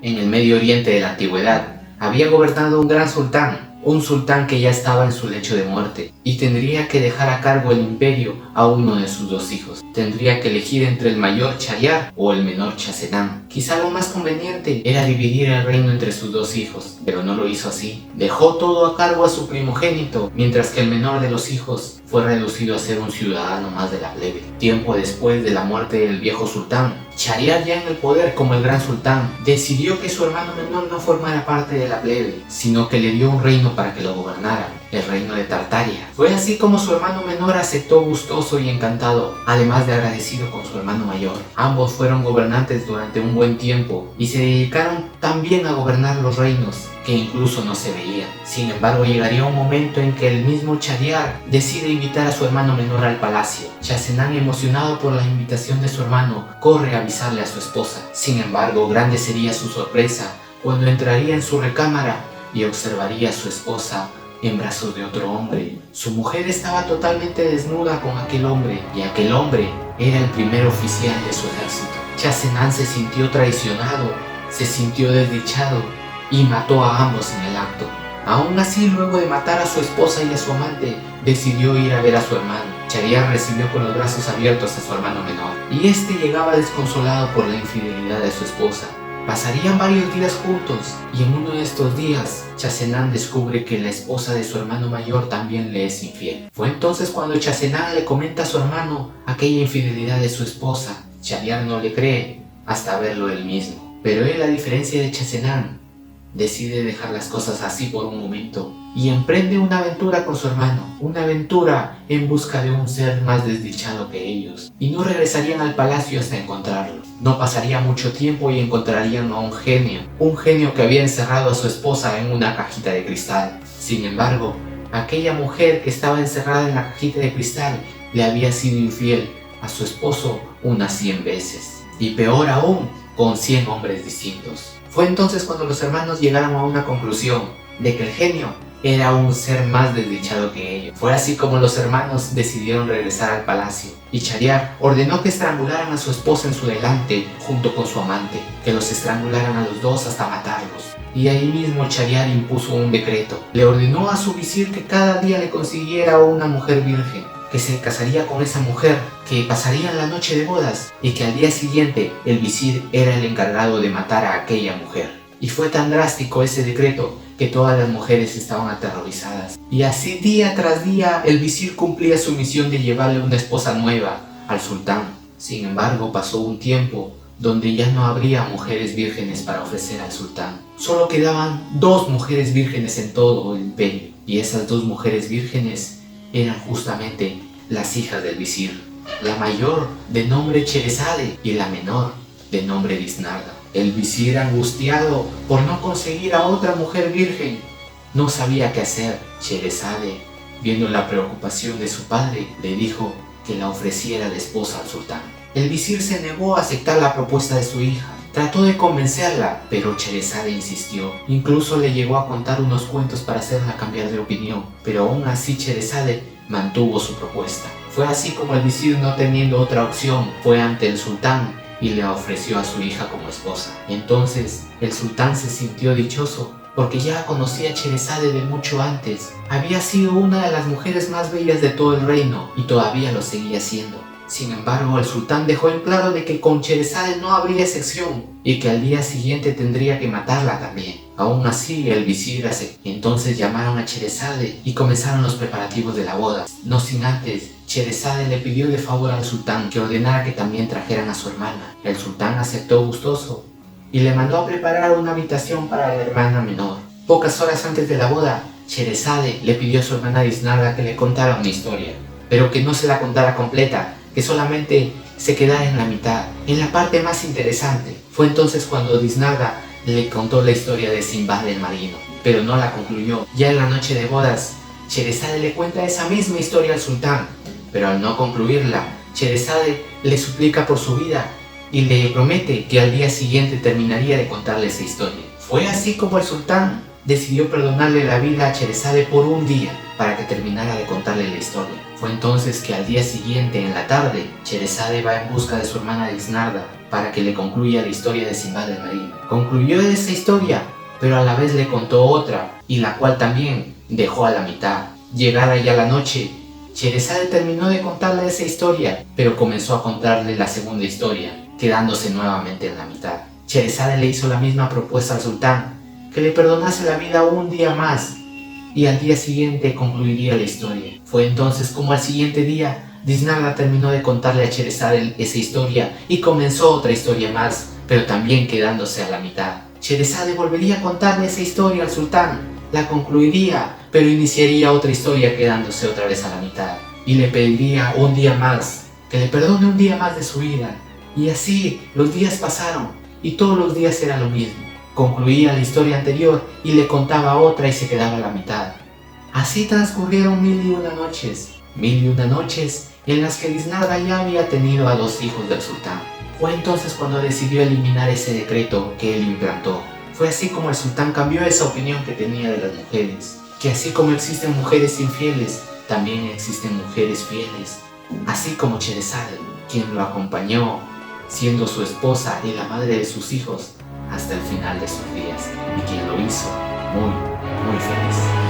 En el Medio Oriente de la antigüedad había gobernado un sultán que ya estaba en su lecho de muerte y tendría que dejar a cargo el imperio a uno de sus dos hijos. Tendría que elegir entre el mayor Shahryar o el menor Chasenan. Quizá lo más conveniente era dividir el reino entre sus dos hijos, pero no lo hizo así. Dejó todo a cargo a su primogénito, mientras que el menor de los hijos fue reducido a ser un ciudadano más de la plebe. Tiempo después de la muerte del viejo sultán, Shahryar, ya en el poder como el gran sultán, decidió que su hermano menor no formara parte de la plebe, sino que le dio un reino para que lo gobernara, el reino de Tartaria. Fue así como su hermano menor aceptó gustoso y encantado, además de agradecido con su hermano mayor. Ambos fueron gobernantes durante un buen tiempo y se dedicaron también a gobernar los reinos que incluso no se veían. Sin embargo, llegaría un momento en que el mismo Shahryar decide invitar a su hermano menor al palacio. Chasenan, emocionado por la invitación de su hermano, corre a avisarle a su esposa. Sin embargo, grande sería su sorpresa cuando entraría en su recámara y observaría a su esposa en brazos de otro hombre. Su mujer estaba totalmente desnuda con aquel hombre, y aquel hombre era el primer oficial de su ejército. Chasenan se sintió traicionado, se sintió desdichado y mató a ambos en el acto. Aún así, luego de matar a su esposa y a su amante, decidió ir a ver a su hermano. Shahryar recibió con los brazos abiertos a su hermano menor, y este llegaba desconsolado por la infidelidad de su esposa. Pasarían varios días juntos, y en uno de estos días, Chasenan descubre que la esposa de su hermano mayor también le es infiel. Fue entonces cuando Chasenan le comenta a su hermano aquella infidelidad de su esposa. Shahryar no le cree hasta verlo él mismo, pero él, a diferencia de Chasenan, decide dejar las cosas así por un momento y emprende una aventura con su hermano, una aventura en busca de un ser más desdichado que ellos, y no regresarían al palacio hasta encontrarlo. No pasaría mucho tiempo y encontrarían a un genio que había encerrado a su esposa en una cajita de cristal. Sin embargo, aquella mujer que estaba encerrada en la cajita de cristal le había sido infiel a su esposo unas 100 veces, y peor aún, con 100 hombres distintos. Fue entonces cuando los hermanos llegaron a una conclusión de que el genio era un ser más desdichado que ellos. Fue así como los hermanos decidieron regresar al palacio, y Shahryar ordenó que estrangularan a su esposa en su delante junto con su amante, que los estrangularan a los dos hasta matarlos. Y ahí mismo Shahryar impuso un decreto. Le ordenó a su visir que cada día le consiguiera una mujer virgen, que se casaría con esa mujer, que pasarían la noche de bodas y que al día siguiente el visir era el encargado de matar a aquella mujer. Y fue tan drástico ese decreto que todas las mujeres estaban aterrorizadas. Y así día tras día el visir cumplía su misión de llevarle una esposa nueva al sultán. Sin embargo, pasó un tiempo donde ya no habría mujeres vírgenes para ofrecer al sultán. Solo quedaban 2 mujeres vírgenes en todo el imperio, y esas 2 mujeres vírgenes eran justamente las hijas del visir, la mayor de nombre Sheresade y la menor de nombre Disnarda. El visir, angustiado por no conseguir a otra mujer virgen, no sabía qué hacer. Sheresade, viendo la preocupación de su padre, le dijo que la ofreciera de esposa al sultán. El visir se negó a aceptar la propuesta de su hija. Trató de convencerla, pero Sheresade insistió. Incluso le llegó a contar unos cuentos para hacerla cambiar de opinión, pero aún así Sheresade mantuvo su propuesta. Fue así como el visir, no teniendo otra opción, fue ante el sultán y le ofreció a su hija como esposa. Entonces el sultán se sintió dichoso, porque ya conocía a Sheresade de mucho antes. Había sido una de las mujeres más bellas de todo el reino y todavía lo seguía siendo. Sin embargo, el sultán dejó en claro de que con Sheresade no habría excepción y que al día siguiente tendría que matarla también. Aún así, el visir aceptó. Entonces llamaron a Sheresade y comenzaron los preparativos de la boda. No sin antes, Sheresade le pidió de favor al sultán que ordenara que también trajeran a su hermana. El sultán aceptó gustoso y le mandó a preparar una habitación para la hermana menor. Pocas horas antes de la boda, Sheresade le pidió a su hermana Disnarda que le contara una historia, pero que no se la contara completa, que solamente se quedara en la mitad, en la parte más interesante. Fue entonces cuando Disnarda le contó la historia de Sinbad el marino, pero no la concluyó. Ya en la noche de bodas, Sheresade le cuenta esa misma historia al sultán, pero al no concluirla, Sheresade le suplica por su vida y le promete que al día siguiente terminaría de contarle esa historia. Fue así como el sultán decidió perdonarle la vida a Sheresade por un día. para que terminara de contarle la historia. Fue entonces que al día siguiente, en la tarde, Sherezade va en busca de su hermana Disnarda para que le concluya la historia de Simbad el Marino. Concluyó esa historia, pero a la vez le contó otra, y la cual también dejó a la mitad. Llegada ya la noche, Sherezade terminó de contarle esa historia, pero comenzó a contarle la segunda historia, quedándose nuevamente en la mitad. Sherezade le hizo la misma propuesta al sultán, que le perdonase la vida un día más, y al día siguiente concluiría la historia. Fue entonces como al siguiente día, Disnarda terminó de contarle a Sherezade esa historia y comenzó otra historia más, pero también quedándose a la mitad. Sherezade volvería a contarle esa historia al sultán, la concluiría, pero iniciaría otra historia quedándose otra vez a la mitad, y le pediría un día más, que le perdone un día más de su vida. Y así los días pasaron, y todos los días era lo mismo. Concluía la historia anterior y le contaba otra y se quedaba a la mitad. Así transcurrieron 1001 noches, 1001 noches en las que Disnarda ya había tenido a 2 hijos del sultán. Fue entonces cuando decidió eliminar ese decreto que él implantó. Fue así como el sultán cambió esa opinión que tenía de las mujeres, que así como existen mujeres infieles, también existen mujeres fieles, así como Sherezade, quien lo acompañó, siendo su esposa y la madre de sus hijos, hasta el final de sus días, y quien lo hizo muy, muy feliz.